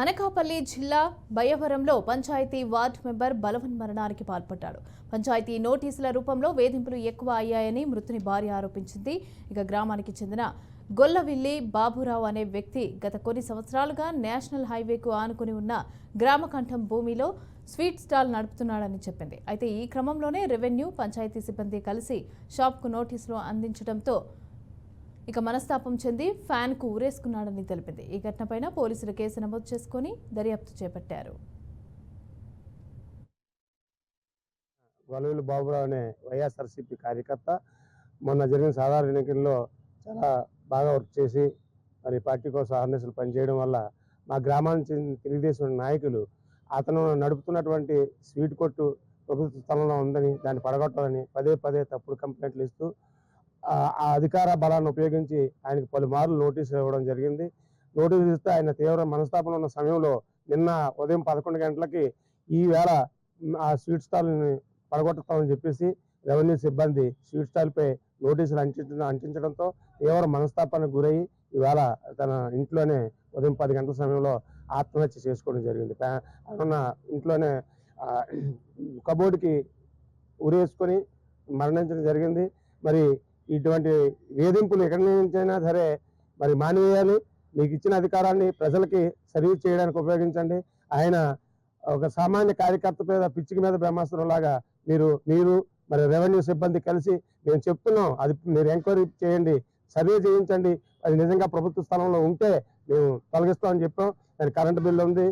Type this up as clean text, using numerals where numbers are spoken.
అనకాపల్లి జిల్లా బయ్యవరంలో panchayat ward member బలవన్మరణానికి పాల్పడ్డాడు. పంచాయతీ నోటీసుల రూపంలో వేధింపులు ఎక్కువ అయ్యాయని మృతుని భార్య ఆరోపించింది. ఇక గ్రామానికి చెందిన గొల్లవిల్లి బాబురావు అనే వ్యక్తి గత కొన్ని సంవత్సరాలుగా నేషనల్ హైవేకు ఆనుకుని ఉన్న గ్రామకంఠం భూమిలో స్వీట్ స్టాల్ నడుపుతున్నాడని చెప్పింది. అయితే ఈ క్రమంలోనే రెవెన్యూ, పంచాయతీ సిబ్బంది కలిసి షాప్కు నోటీసులు అందించడంతో ఇక మనస్తాపం చెంది ఫ్యాన్కు ఊరేసుకున్నాడని తెలిపింది. ఈ ఘటనపైన పోలీసులు కేసు నమోదు చేసుకుని దర్యాప్తు చేపట్టారు. గొల్లవిల్లి బాబురావు అనే వైఎస్ఆర్సీపీ కార్యకర్త మొన్న జరిగిన సాధారణ ఎన్నికల్లో చాలా బాగా వర్క్ చేసి మరి పార్టీ కోసం ఆర్ఎన్ఎస్లు పనిచేయడం వల్ల మా గ్రామానికి చెందిన తెలుగుదేశం నాయకులు అతను నడుపుతున్నటువంటి స్వీట్ కొట్టు ప్రభుత్వ స్థలంలో ఉందని దాన్ని పడగొట్టాలని పదే పదే తప్పుడు కంప్లైంట్లు ఇస్తూ ఆ అధికార బలాన్ని ఉపయోగించి ఆయనకు పలుమార్లు నోటీసులు ఇవ్వడం జరిగింది. నోటీసులు ఇస్తే ఆయన తీవ్ర మనస్తాపంలో ఉన్న సమయంలో నిన్న ఉదయం 11 గంటలకి ఈవేళ ఆ స్వీట్ స్టాల్ని పడగొట్టుతామని చెప్పేసి రెవెన్యూ సిబ్బంది స్వీట్ స్టాల్పై నోటీసులు అంటించడంతో తీవ్ర మనస్తాపానికి గురయ్యి ఈవేళ తన ఇంట్లోనే ఉదయం 10 గంటల సమయంలో ఆత్మహత్య చేసుకోవడం జరిగింది. ఉన్న ఇంట్లోనే కబోర్డ్కి ఉరేసుకొని మరణించడం జరిగింది. మరి ఇటువంటి వేధింపులు ఎక్కడి నుంచైనా సరే మరి మానివేయాలి. మీకు ఇచ్చిన అధికారాన్ని ప్రజలకి సర్వీస్ చేయడానికి ఉపయోగించండి. ఆయన ఒక సామాన్య కార్యకర్త మీద పిచ్చికి మీద బ్రహ్మాస్త్రం లాగా మీరు మరి రెవెన్యూ సిబ్బంది కలిసి మేము చెప్తున్నాం, అది మీరు ఎంక్వైరీ చేయండి, సర్వే చేయించండి, అది నిజంగా ప్రభుత్వ స్థలంలో ఉంటే మేము తొలగిస్తామని చెప్పాం. దాని కరెంటు బిల్లు ఉంది,